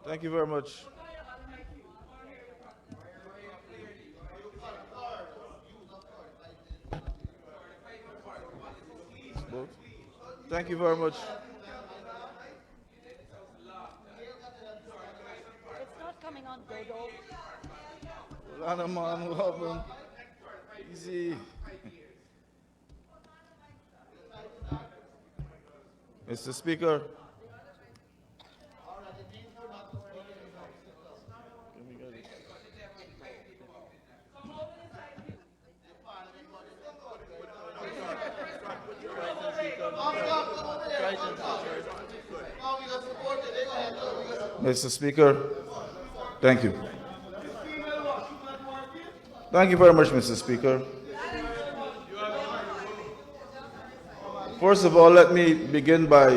Thank you very much. Thank you very much. It's not coming on, Dodo. Lana, man, what happened? Easy. Mr. Speaker. Mr. Speaker, thank you. Thank you very much, Mr. Speaker. First of all, let me begin by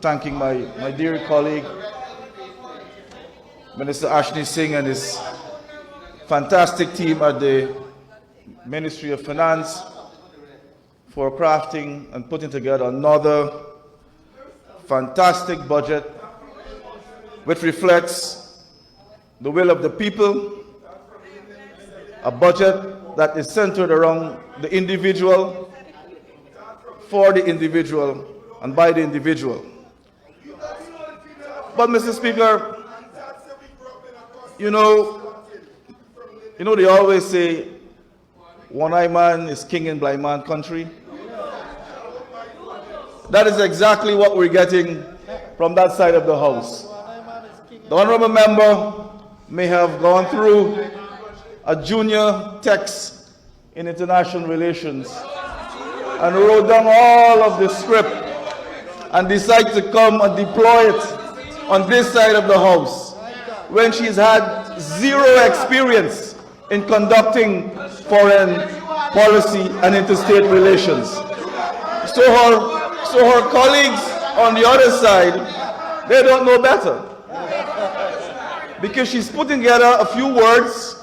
thanking my dear colleague, Minister Ashni Singh, and his fantastic team at the Ministry of Finance for crafting and putting together another fantastic budget which reflects the will of the people, a budget that is centered around the individual, for the individual, and by the individual. But, Mr. Speaker, you know they always say, one-eyed man is king in blind man country. That is exactly what we're getting from that side of the House. The honorable member may have gone through a junior text in international relations and wrote down all of the script and decided to come and deploy it on this side of the House when she's had zero experience in conducting foreign policy and interstate relations. So her colleagues on the other side, they don't know better. Because she's putting together a few words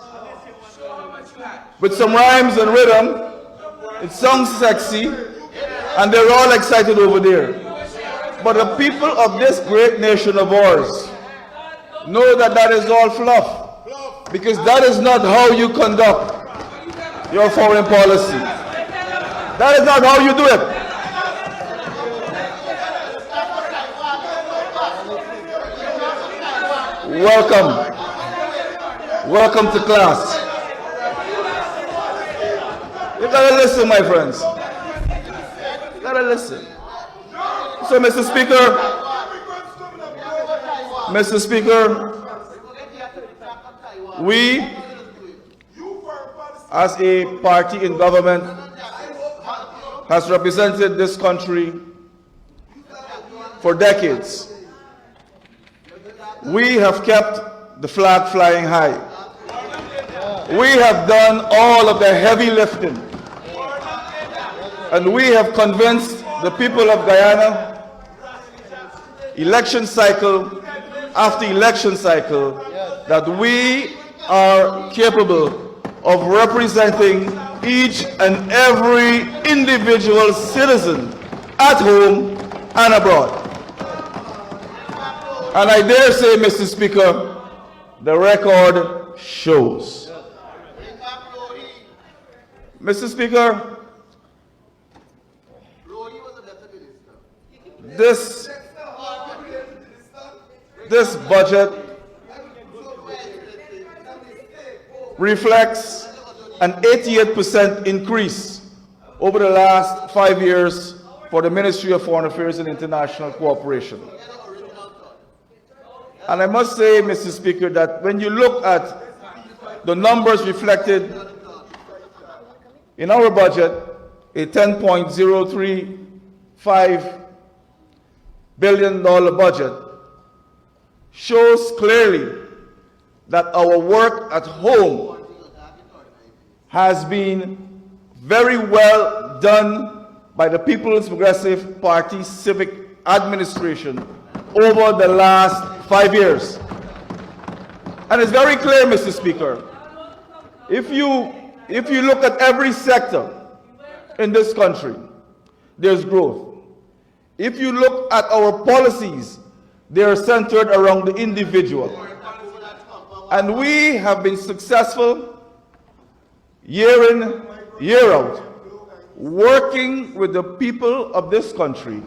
with some rhymes and rhythm. It sounds sexy, and they're all excited over there. But the people of this great nation of ours know that that is all fluff, because that is not how you conduct your foreign policy. That is not how you do it. Welcome to class. You gotta listen, my friends. You gotta listen. So, Mr. Speaker, we, as a party in government, has represented this country for decades. We have kept the flag flying high. We have done all of the heavy lifting. And we have convinced the people of Guyana, election cycle after election cycle, that we are capable of representing each and every individual citizen at home and abroad. And I dare say, Mr. Speaker, the record shows. Mr. Speaker, this budget reflects an 88% increase over the last 5 years for the Ministry of Foreign Affairs and International Cooperation. And I must say, Mr. Speaker, that when you look at the numbers reflected in our budget, a $10.035 billion budget, shows clearly that our work at home has been very well done by the People's Progressive Party civic administration over the last 5 years. And it's very clear, Mr. Speaker, if you look at every sector in this country, there's growth. If you look at our policies They are centered around the individual. And we have been successful year in, year out, working with the people of this country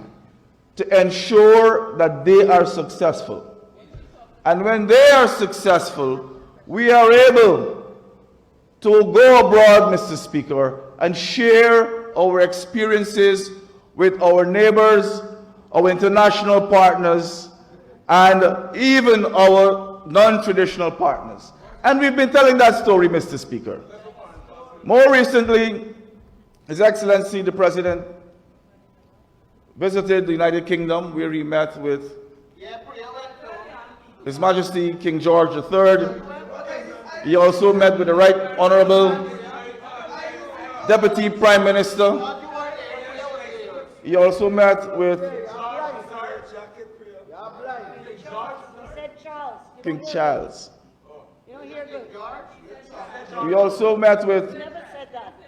to ensure that they are successful. And when they are successful, we are able to go abroad, Mr. Speaker, and share our experiences with our neighbors, our international partners, and even our non-traditional partners. And we've been telling that story, Mr. Speaker. More recently, His Excellency the President visited the United Kingdom, where he met with His Majesty King George III. He also met with the Right Honorable Deputy Prime Minister. He also met with King Charles. We also met with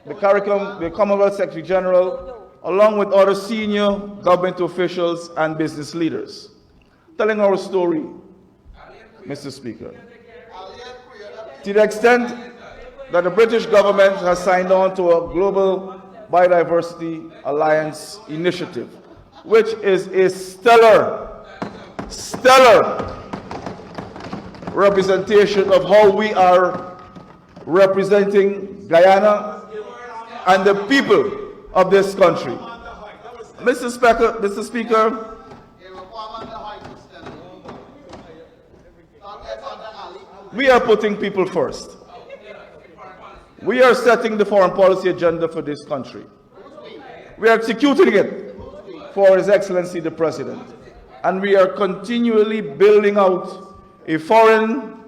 the Commonwealth Secretary General, along with other senior government officials and business leaders, telling our story, Mr. Speaker. To the extent that the British government has signed on to a Global Biodiversity Alliance initiative, which is a stellar representation of how we are representing Guyana and the people of this country. Mr. Speaker, we are putting people first. We are setting the foreign policy agenda for this country. We are executing it for His Excellency the President. And we are continually building out a foreign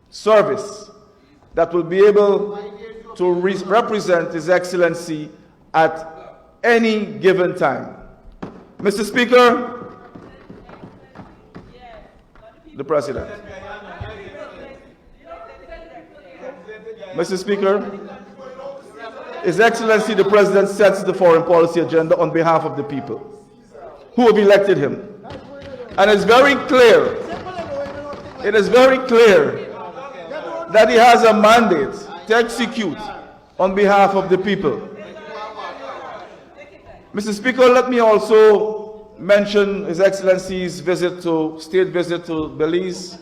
service that will be able to represent His Excellency at any given time. Mr. Speaker, the President. Mr. Speaker, His Excellency the President sets the foreign policy agenda on behalf of the people who have elected him. And it's very clear, it is very clear that he has a mandate to execute on behalf of the people. Mr. Speaker, let me also mention His Excellency's state visit to Belize,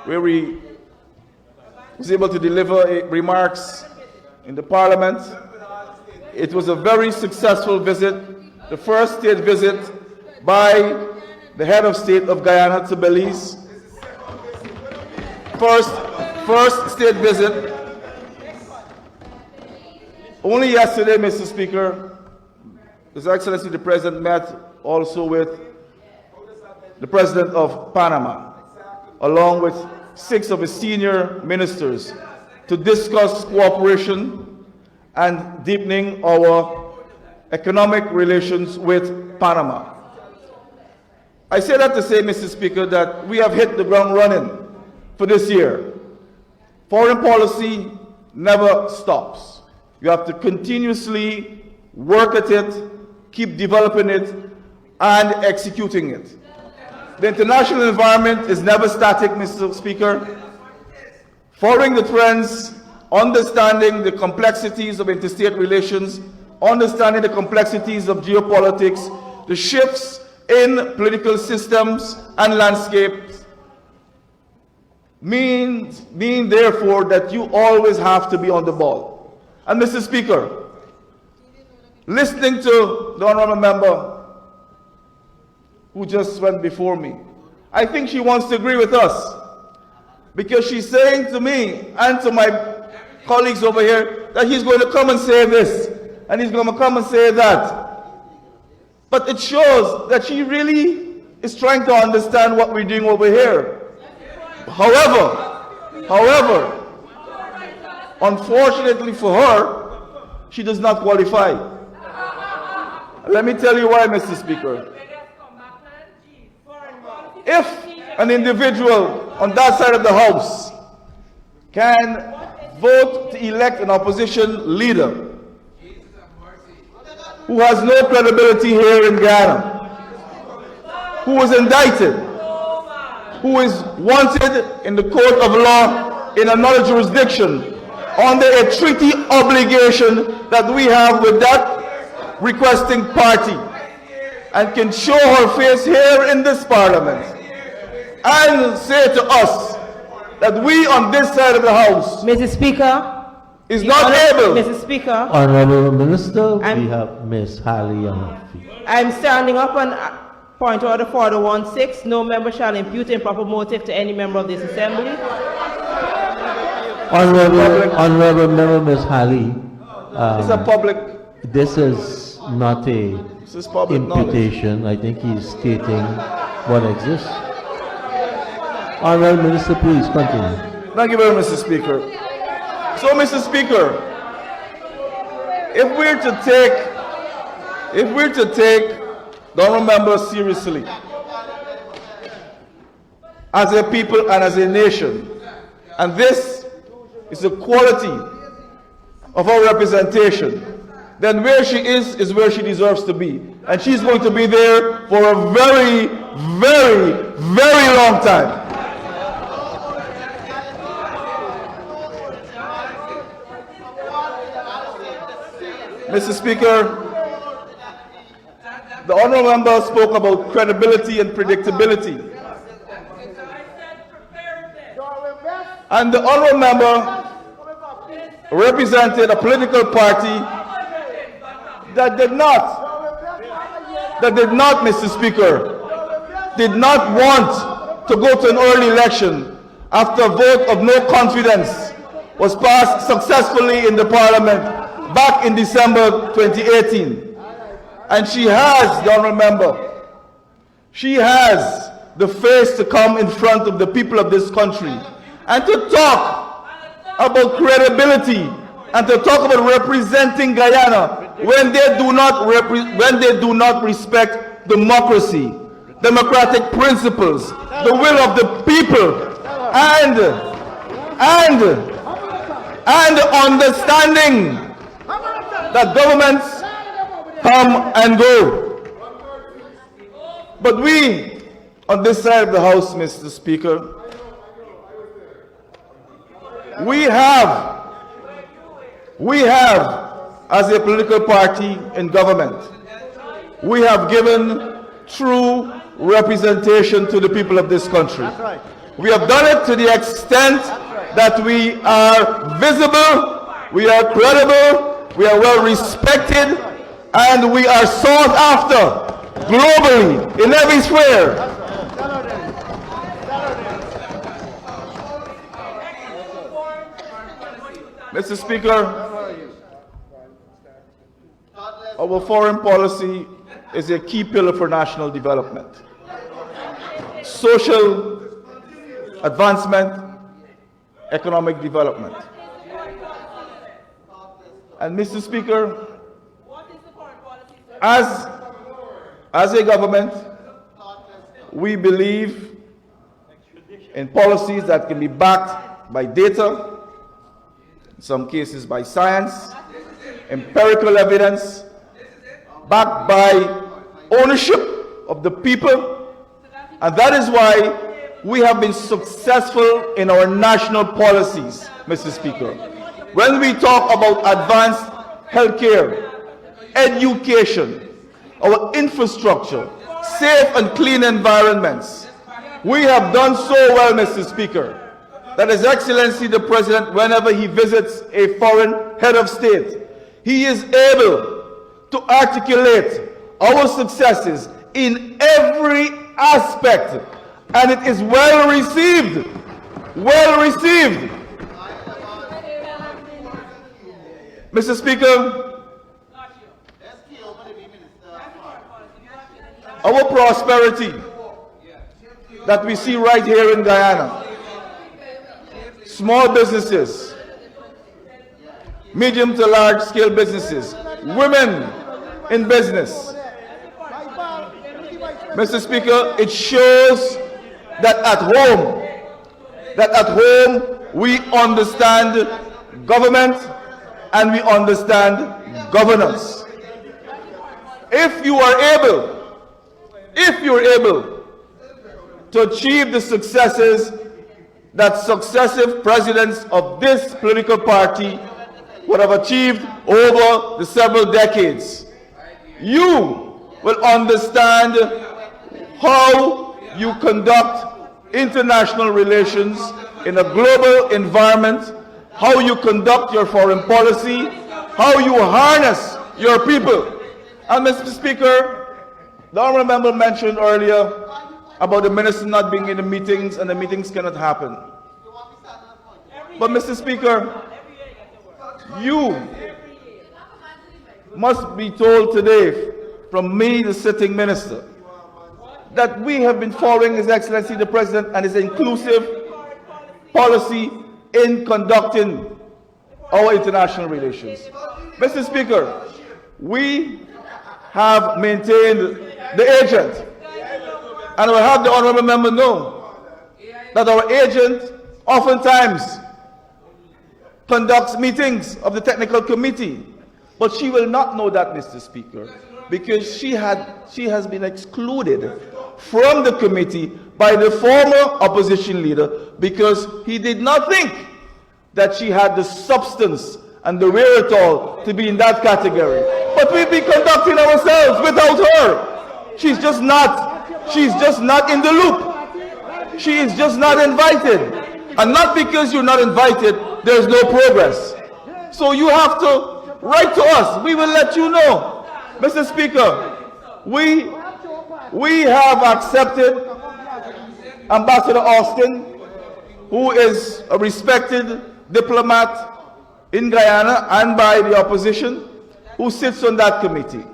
where he was able to deliver remarks in the Parliament. It was a very successful visit, the first state visit by the head of state of Guyana to Belize. First state visit. Only yesterday, Mr. Speaker, His Excellency the President met also with the President of Panama, along with 6 of his senior ministers, to discuss cooperation and deepening our economic relations with Panama. I say that to say, Mr. Speaker, that we have hit the ground running for this year. Foreign policy never stops. You have to continuously work at it, keep developing it, and executing it. The international environment is never static, Mr. Speaker. Following the trends, understanding the complexities of interstate relations, understanding the complexities of geopolitics, the shifts in political systems and landscapes, mean therefore that you always have to be on the ball. And Mr. Speaker, listening to the honorable member who just went before me, I think she wants to agree with us, because she's saying to me and to my colleagues over here that he's going to come and say this and he's going to come and say that. But it shows that she really is trying to understand what we're doing over here. However, unfortunately for her, she does not qualify. Let me tell you why, Mr. Speaker. If an individual on that side of the House can vote to elect an opposition leader who has no credibility here in Ghana, who is indicted, who is wanted in the court of law in another jurisdiction under a treaty obligation that we have with that requesting party, and can show her face here in this parliament and say to us that we on this side of the house, Mr. Speaker, is not able. Mr. Speaker, Honorable Minister, we have Ms. Hallie on her feet. I'm standing up on point order 4016. No member shall impute improper motive to any member of this assembly. Honorable Member Ms. Hallie, It's a public. this is not a This is public imputation. I think he's stating what exists. Honorable Minister, please continue. Thank you very much, Mr. Speaker. So, Mr. Speaker, if we're to take the honourable member seriously as a people and as a nation, and this is the quality of our representation, then where she is where she deserves to be. And she's going to be there for a very, very, very long time. Mr. Speaker, the honourable member spoke about credibility and predictability. And the honourable member represented a political party that did not, Mr. Speaker, did not want to go to an early election after a vote of no confidence was passed successfully in the parliament back in December 2018. And she has, the honourable member, she has the face to come in front of the people of this country and to talk about credibility and to talk about representing Guyana when they do not respect democracy, democratic principles, the will of the people, and understanding that governments come and go. But we, on this side of the House, Mr. Speaker, we have, as a political party in government, we have given true representation to the people of this country. We have done it to the extent that we are visible, we are credible, we are well respected, and we are sought after globally in every sphere. Mr. Speaker, our foreign policy is a key pillar for national development, social advancement, economic development. And Mr. Speaker, as a government, we believe in policies that can be backed by data, in some cases by science, empirical evidence, backed by ownership of the people. And that is why we have been successful in our national policies, Mr. Speaker. When we talk about advanced healthcare, education, our infrastructure, safe and clean environments, we have done so well, Mr. Speaker, that His Excellency the President, whenever he visits a foreign head of state, he is able to articulate our successes in every aspect, and it is well received. Well received. Mr. Speaker, our prosperity that we see right here in Guyana, small businesses, medium to large scale businesses, women in business. Mr. Speaker, it shows that at home we understand government and we understand governance. If you're able to achieve the successes that successive presidents of this political party would have achieved over the several decades. You will understand how you conduct international relations in a global environment, how you conduct your foreign policy, how you harness your people. And Mr. Speaker, the honourable member mentioned earlier about the minister not being in the meetings and the meetings cannot happen. But Mr. Speaker, you must be told today from me, the sitting minister, that we have been following His Excellency the President and his inclusive policy in conducting our international relations. Mr. Speaker, we have maintained the agent, and I will have the honourable member know that our agent oftentimes conducts meetings of the technical committee, but she will not know that, Mr. Speaker, because she has been excluded from the committee by the former opposition leader because he did not think that she had the substance and the wherewithal to be in that category. But we've been conducting ourselves without her. She's just not in the loop. She is just not invited. And not because you're not invited, there's no progress. So you have to write to us. We will let you know. Mr. Speaker, we have accepted Ambassador Austin, who is a respected diplomat in Guyana and by the opposition, who sits on that committee.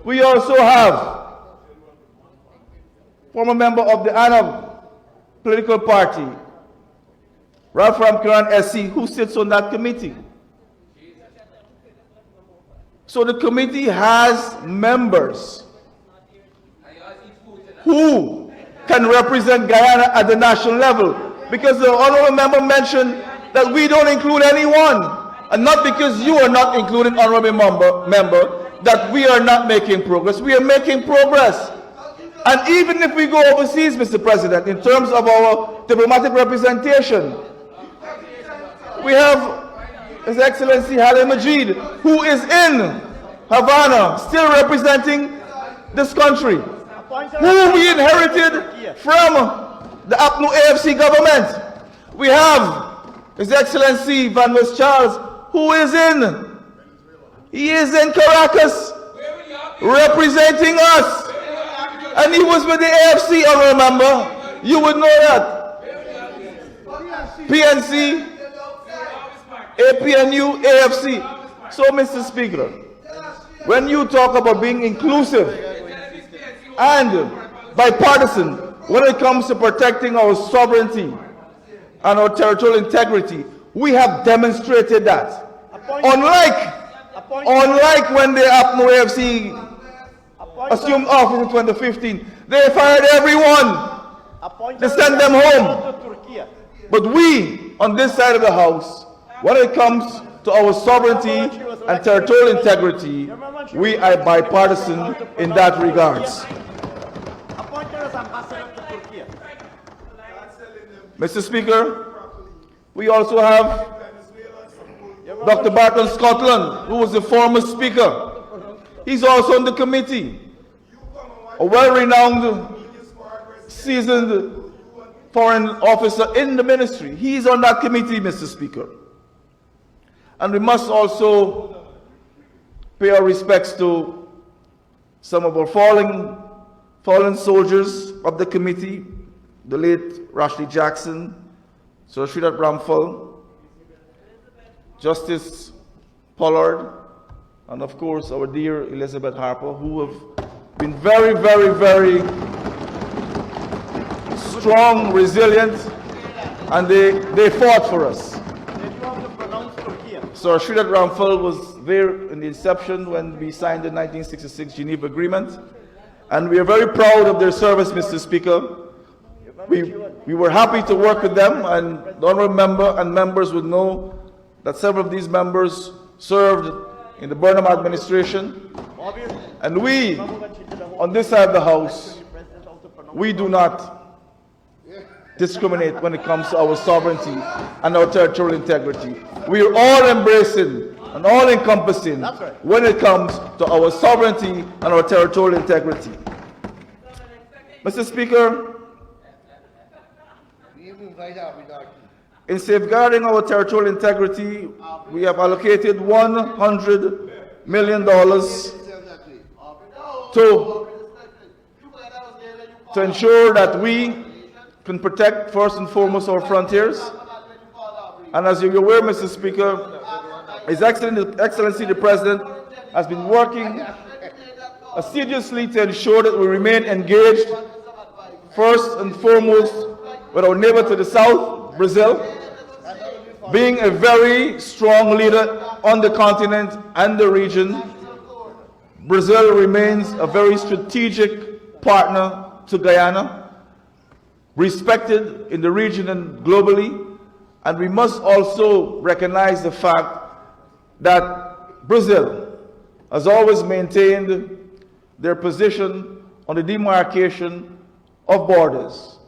We also have former member of the ANAB political party, Ralph Ramkiran SC, who sits on that committee. So the committee has members who can represent Guyana at the national level, because the honourable member mentioned that we don't include anyone, and not because you are not included, honourable member, that we are not making progress. We are making progress. And even if we go overseas, Mr. President, in terms of our diplomatic representation, we have His Excellency Haile Majid, who is in Havana, still representing this country, who we inherited from the 𝐿𝐴FC government. We have His Excellency Van West Charles, who is in Caracas, representing us. And he was with the AFC, I remember. You would know that. PNC, APNU, AFC. So, Mr. Speaker, when you talk about being inclusive and bipartisan when it comes to protecting our sovereignty and our territorial integrity, we have demonstrated that. Unlike when the 𝐴FC assumed office in 2015, they fired everyone. They sent them home. But we, on this side of the house, when it comes to our sovereignty and territorial integrity, we are bipartisan in that regards. Mr. Speaker, we also have Dr. Barton Scotland, who was the former speaker. He's also on the committee. A well-renowned, seasoned foreign officer in the ministry. He's on that committee, Mr. Speaker. And we must also pay our respects to some of our fallen soldiers of the committee, the late Rashley Jackson, Sir Sridhar Ramphal, Justice Pollard, and of course our dear Elizabeth Harper, who have been very, very, very strong, resilient, and they fought for us. Sir Sridhar Ramphal was there in the inception when we signed the 1966 Geneva Agreement, and we are very proud of their service, Mr. Speaker. We were happy to work with them, and the honourable member and members would know that several of these members served in the Burnham administration, and we, on this side of the house, we do not discriminate when it comes to our sovereignty and our territorial integrity. We are all embracing and all encompassing when it comes to our sovereignty and our territorial integrity. Mr. Speaker, in safeguarding our territorial integrity, we have allocated $100 million to ensure that we can protect first and foremost our frontiers. And as you're aware, Mr. Speaker, His Excellency the President has been working assiduously to ensure that we remain engaged first and foremost with our neighbor to the south, Brazil, being a very strong leader on the continent and the region. Brazil remains a very strategic partner to Guyana, respected in the region and globally, and we must also recognize the fact that Brazil has always maintained their position on the demarcation of borders.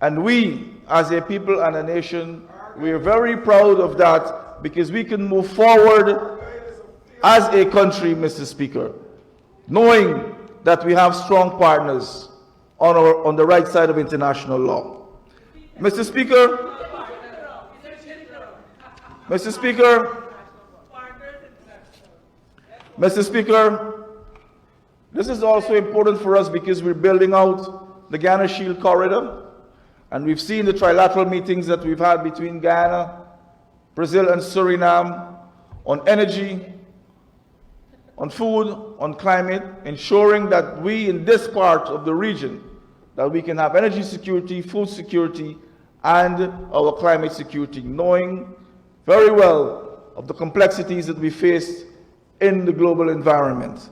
And we, as a people and a nation, we are very proud of that, because we can move forward as a country, Mr. Speaker, knowing that we have strong partners on the right side of international law. Mr. Speaker, this is also important for us because we're building out the Ghana Shield Corridor, and we've seen the trilateral meetings that we've had between Guyana, Brazil, and Suriname on energy, on food, on climate, ensuring that we in this part of the region, that we can have energy security, food security, and our climate security, knowing very well of the complexities that we face in the global environment.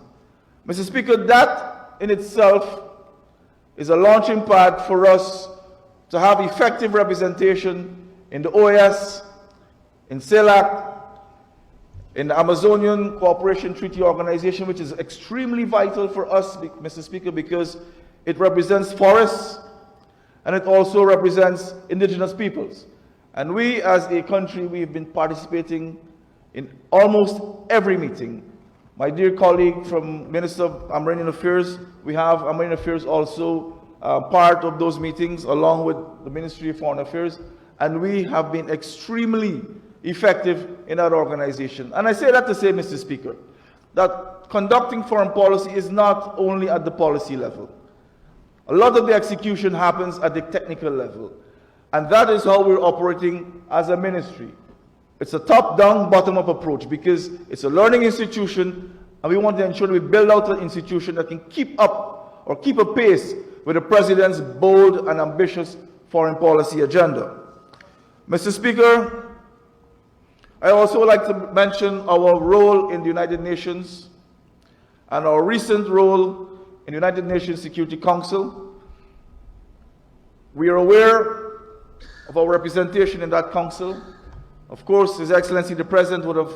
Mr. Speaker, that in itself is a launching pad for us to have effective representation in the OAS, in CELAC, in the Amazonian Cooperation Treaty Organization, which is extremely vital for us, Mr. Speaker, because it represents forests and it also represents indigenous peoples. And we as a country, we've been participating in almost every meeting. My dear colleague from Minister of Marine Affairs, we have Marine Affairs also part of those meetings along with the Ministry of Foreign Affairs, and we have been extremely effective in our organization. And I say that to say, Mr. Speaker, that conducting foreign policy is not only at the policy level. A lot of the execution happens at the technical level, and that is how we're operating as a ministry. It's a top-down, bottom-up approach because it's a learning institution, and we want to ensure that we build out an institution that can keep up or keep a pace with the President's bold and ambitious foreign policy agenda. Mr. Speaker, I also would like to mention our role in the United Nations and our recent role in the United Nations Security Council. We are aware of our representation in that council. Of course, His Excellency the President would have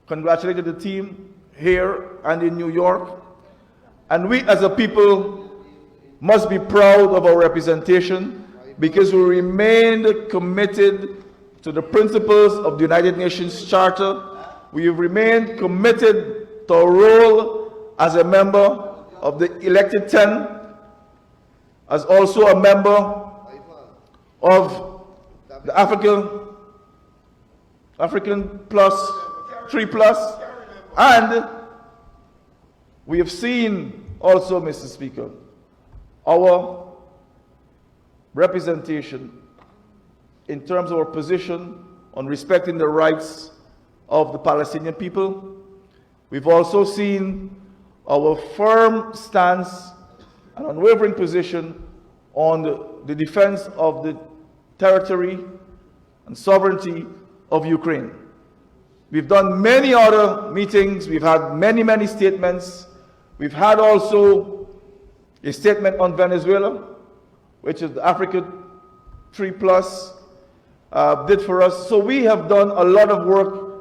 congratulated the team here and in New York. And we as a people must be proud of our representation because we remained committed to the principles of the United Nations Charter. We have remained committed to our role as a member of the elected 10, as also a member of the African Plus, 3 Plus, and we have seen also, Mr. Speaker, our representation in terms of our position on respecting the rights of the Palestinian people. We've also seen our firm stance and unwavering position on the defense of the territory and sovereignty of Ukraine. We've done many other meetings, we've had many statements. We've had also a statement on Venezuela, which is the Africa 3 Plus did for us. So we have done a lot of work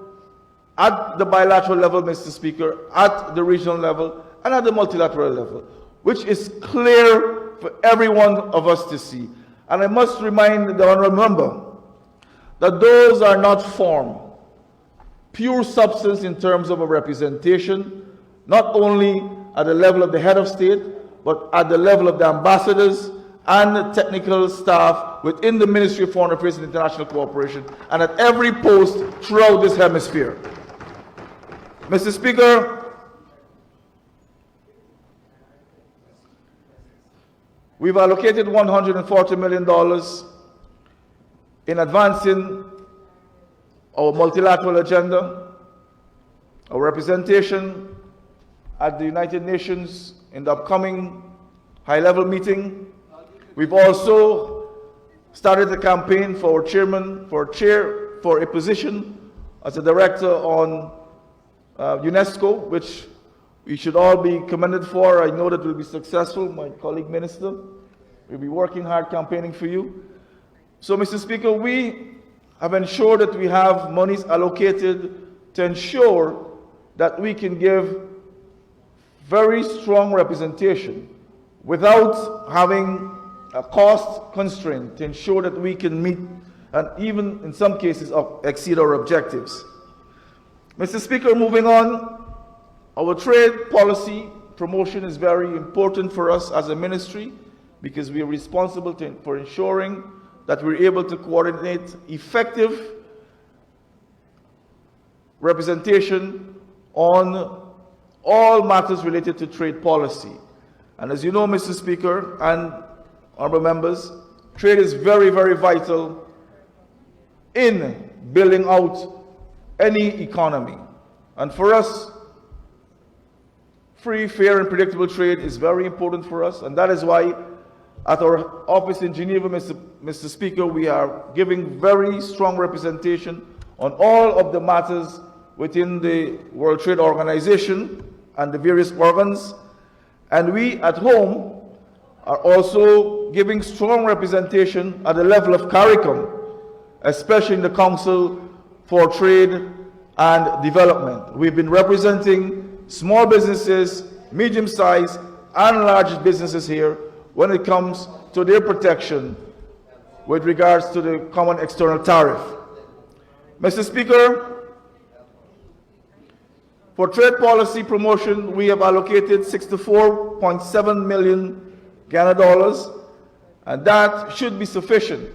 at the bilateral level, Mr. Speaker, at the regional level, and at the multilateral level, which is clear for every one of us to see. And I must remind the honorable member that those are not form, pure substance in terms of a representation, not only at the level of the head of state, but at the level of the ambassadors and the technical staff within the Ministry of Foreign Affairs and International Cooperation, and at every post throughout this hemisphere. Mr. Speaker, we've allocated $140 million in advancing our multilateral agenda, our representation at the United Nations in the upcoming high-level meeting. We've also started a campaign for for a position as a director on UNESCO, which we should all be commended for. I know that we'll be successful. My colleague minister will be working hard campaigning for you. So, Mr. Speaker, we have ensured that we have monies allocated to ensure that we can give very strong representation without having a cost constraint, to ensure that we can meet and even in some cases exceed our objectives. Mr. Speaker, moving on, our trade policy promotion is very important for us as a ministry because we are responsible for ensuring that we're able to coordinate effective representation on all matters related to trade policy. And as you know, Mr. Speaker and honorable members, trade is very, very vital in building out any economy. And for us, free, fair, and predictable trade is very important for us. And that is why at our office in Geneva, Mr. Speaker, we are giving very strong representation on all of the matters within the World Trade Organization and the various organs. And we at home are also giving strong representation at the level of CARICOM, especially in the Council for Trade and Development. We've been representing small businesses, medium-sized and large businesses here when it comes to their protection with regards to the common external tariff. Mr. Speaker, for trade policy promotion, we have allocated $64.7 million Ghana dollars, and that should be sufficient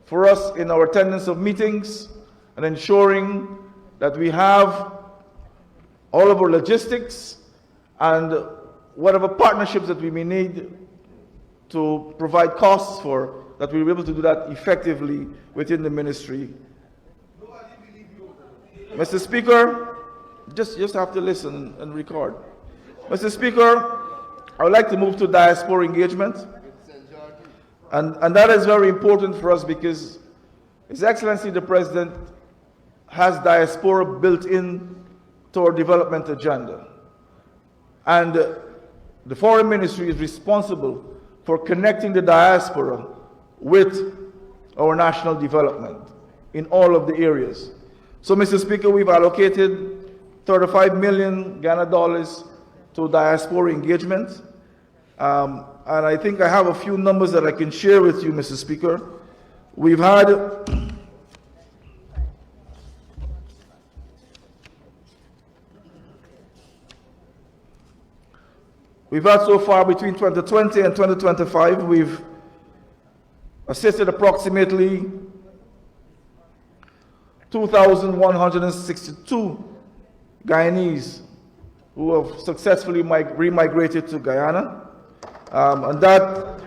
for us in our attendance of meetings and ensuring that we have all of our logistics and whatever partnerships that we may need to provide costs for, that we'll be able to do that effectively within the ministry. Mr. Speaker, just have to listen and record. Mr. Speaker, I would like to move to diaspora engagement. And that is very important for us because His Excellency the President has diaspora built in to our development agenda. And the Foreign Ministry is responsible for connecting the diaspora with our national development in all of the areas. So, Mr. Speaker, we've allocated 35 million Ghana dollars to diaspora engagement. And I think I have a few numbers that I can share with you, Mr. Speaker. We've had so far between 2020 and 2025, we've assisted approximately 2,162 Guyanese who have successfully remigrated to Guyana. And that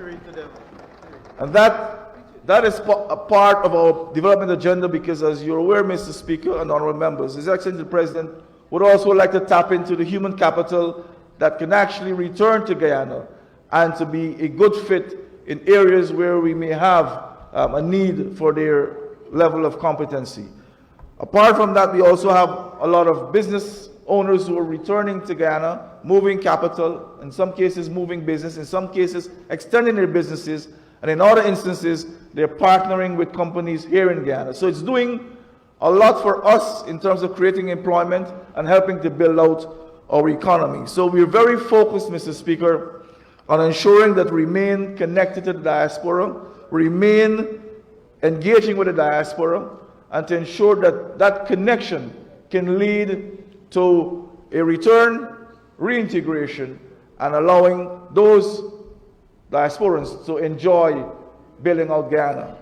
is a part of our development agenda because, as you're aware, Mr. Speaker and honorable members, His Excellency the President would also like to tap into the human capital that can actually return to Guyana and to be a good fit in areas where we may have a need for their level of competency. Apart from that, we also have a lot of business owners who are returning to Guyana, moving capital, in some cases moving business, in some cases extending their businesses, and in other instances, they're partnering with companies here in Guyana. So it's doing a lot for us in terms of creating employment and helping to build out our economy. So we're very focused, Mr. Speaker, on ensuring that we remain connected to the diaspora remain engaging with the diaspora and to ensure that that connection can lead to a return, reintegration, and allowing those diasporans to enjoy building out Guyana.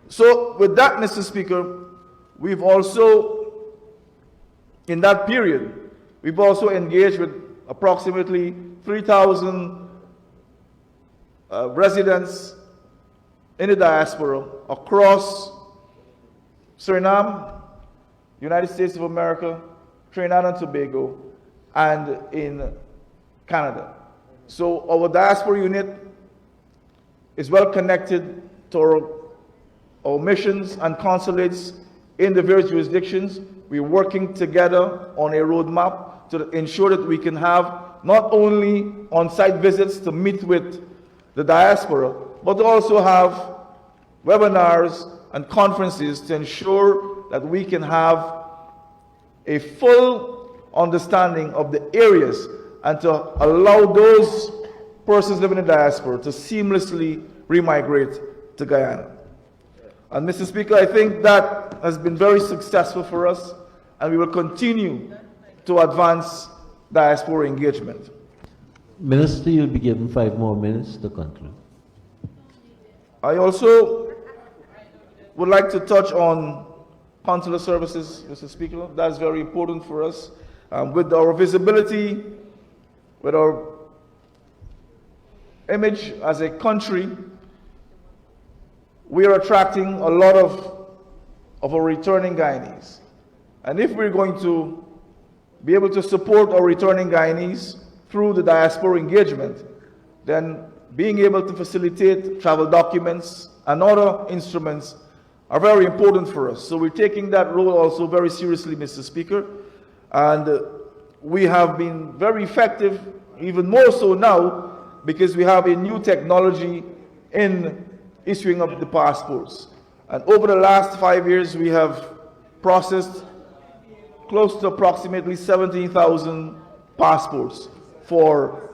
So with that, Mr. Speaker, we've also, in that period, we've also engaged with approximately 3,000 residents in the diaspora across Suriname, United States of America, Trinidad and Tobago, and in Canada. So our diaspora unit is well connected to our missions and consulates in the various jurisdictions. We're working together on a roadmap to ensure that we can have not only on-site visits to meet with the diaspora, but to also have webinars and conferences to ensure that we can have a full understanding of the areas and to allow those persons living in the diaspora to seamlessly remigrate to Guyana. And Mr. Speaker, I think that has been very successful for us, and we will continue to advance diaspora engagement. Minister, you'll be given 5 more minutes to conclude. I also would like to touch on consular services, Mr. Speaker. That's very important for us. With our visibility, with our image as a country, we are attracting a lot of our returning Guyanese. And if we're going to be able to support our returning Guyanese through the diaspora engagement, then being able to facilitate travel documents and other instruments are very important for us. So we're taking that role also very seriously, Mr. Speaker. And we have been very effective, even more so now, because we have a new technology in issuing of the passports. And over the last 5 years, we have processed close to approximately 17,000 passports for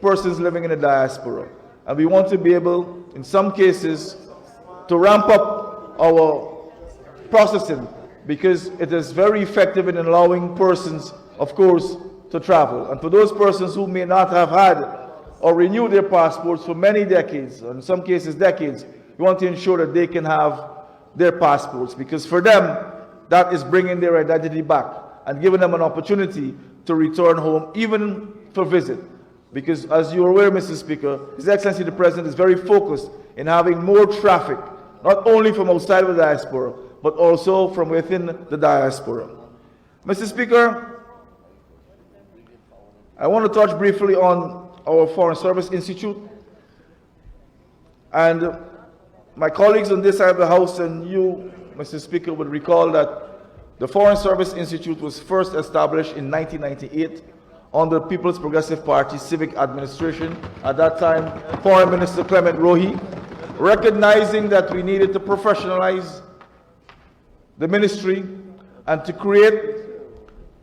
persons living in the diaspora. And we want to be able, in some cases, to ramp up our processing because it is very effective in allowing persons, of course, to travel. And for those persons who may not have had or renewed their passports for many decades, or in some cases decades, we want to ensure that they can have their passports, because for them, that is bringing their identity back and giving them an opportunity to return home, even for visit. Because as you're aware, Mr. Speaker, His Excellency the President is very focused in having more traffic, not only from outside of the diaspora, but also from within the diaspora. Mr. Speaker, I want to touch briefly on our Foreign Service Institute. And my colleagues on this side of the House and you, Mr. Speaker, would recall that the Foreign Service Institute was first established in 1998 under the People's Progressive Party Civic Administration, at that time Foreign Minister Clement Rohi, recognizing that we needed to professionalize the ministry and to create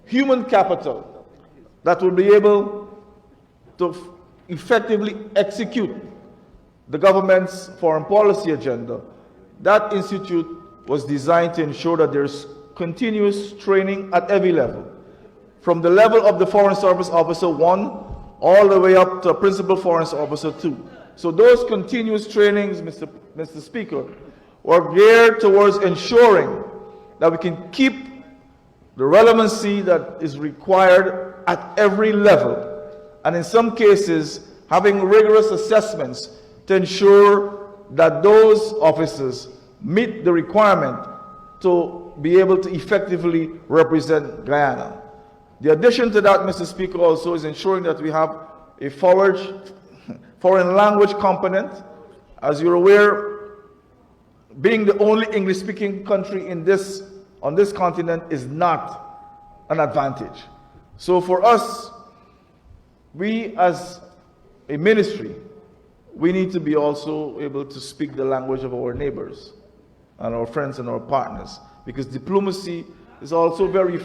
human capital that will be able to effectively execute the government's foreign policy agenda. That institute was designed to ensure that there's continuous training at every level, from the level of the Foreign Service Officer 1 all the way up to Principal Foreign Officer 2. So those continuous trainings, Mr. Speaker, were geared towards ensuring that we can keep the relevancy that is required at every level, and in some cases having rigorous assessments to ensure that those officers meet the requirement to be able to effectively represent Guyana. The addition to that, Mr. Speaker, also is ensuring that we have a foreign language component. As you're aware, being the only English-speaking country on this continent is not an advantage. So for us, we as a ministry, we need to be also able to speak the language of our neighbors and our friends and our partners, because diplomacy is also very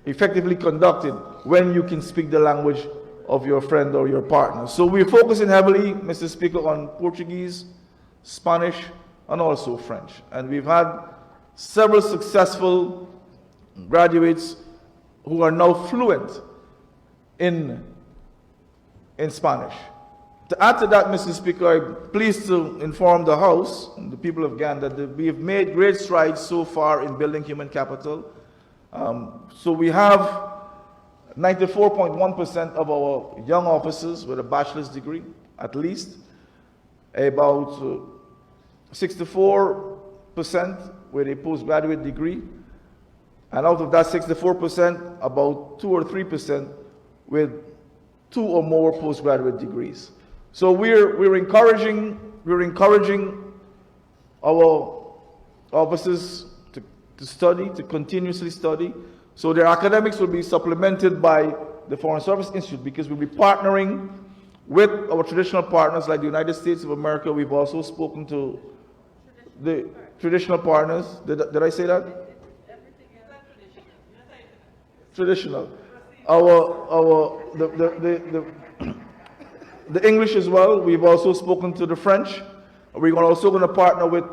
effectively conducted when you can speak the language of your friend or your partner. So we're focusing heavily, Mr. Speaker, on Portuguese, Spanish, and also French. And we've had several successful graduates who are now fluent in Spanish. To add to that, Mr. Speaker, I'm pleased to inform the House and the people of Ghana that we have made great strides so far in building human capital. So we have 94.1% of our young officers with a bachelor's degree, at least. About 64% with a postgraduate degree. And out of that 64%, about 2 or 3% with 2 or more postgraduate degrees. So we're encouraging our officers to study, to continuously study. So their academics will be supplemented by the Foreign Service Institute, because we'll be partnering with our traditional partners like the United States of America. We've also spoken to the traditional partners. Did I say that? Traditional. The English as well. We've also spoken to the French. We're also going to partner with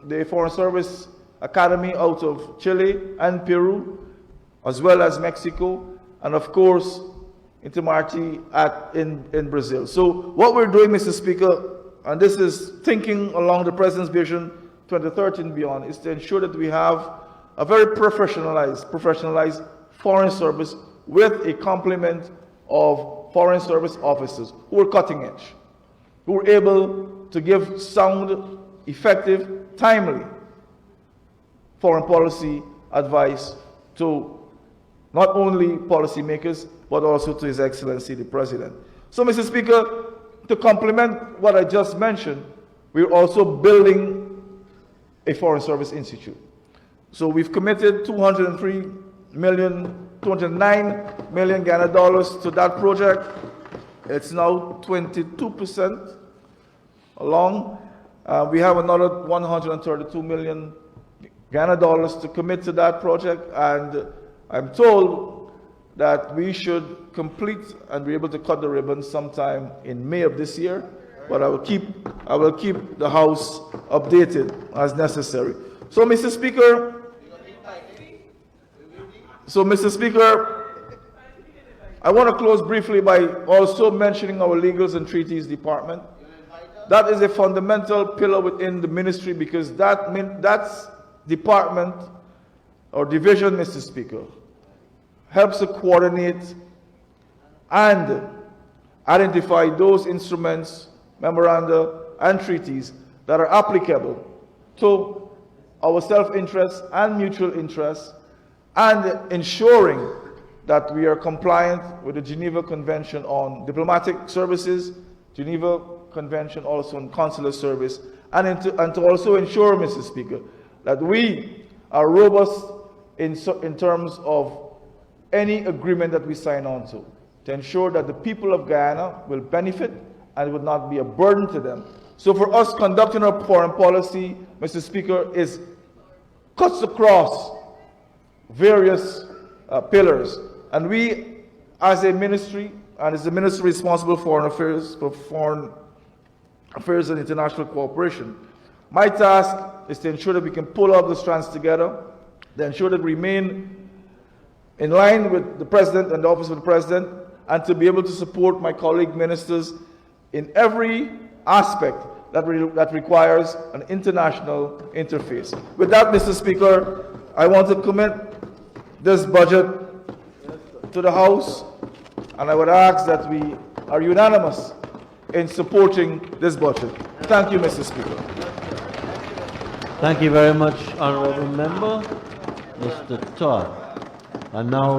the Foreign Service Academy out of Chile and Peru, as well as Mexico, and of course, Intermarty in Brazil. So what we're doing, Mr. Speaker, and this is thinking along the President's Vision 2030 and beyond, is to ensure that we have a very professionalized foreign service with a complement of foreign service officers who are cutting edge, who are able to give sound, effective, timely foreign policy advice to not only policymakers, but also to His Excellency the President. So, Mr. Speaker, to complement what I just mentioned, we're also building a Foreign Service Institute. So we've committed $209 million Ghana dollars to that project. It's now 22% along. We have another $132 million Ghana dollars to commit to that project, and I'm told that we should complete and be able to cut the ribbon sometime in May of this year. But I will keep the House updated as necessary. So, Mr. Speaker, I want to close briefly by also mentioning our Legals and Treaties Department. That is a fundamental pillar within the ministry, because that's department or division, Mr. Speaker, helps to coordinate and identify those instruments, memoranda, and treaties that are applicable to our self-interest and mutual interests, and ensuring that we are compliant with the Geneva Convention on Diplomatic Services, Geneva Convention also on Consular Service, and to also ensure, Mr. Speaker, that we are robust in terms of any agreement that we sign on to ensure that the people of Guyana will benefit and would not be a burden to them. So for us, conducting our foreign policy, Mr. Speaker, cuts across various pillars. And we, as a ministry, and as the ministry responsible for foreign affairs and international cooperation, my task is to ensure that we can pull all the strands together, to ensure that we remain in line with the President and the Office of the President, and to be able to support my colleague ministers in every aspect that requires an international interface. With that, Mr. Speaker, I want to commit this budget to the House, and I would ask that we are unanimous in supporting this budget. Thank you, Mr. Speaker. Thank you very much, Honourable Member, Mr. Todd. And now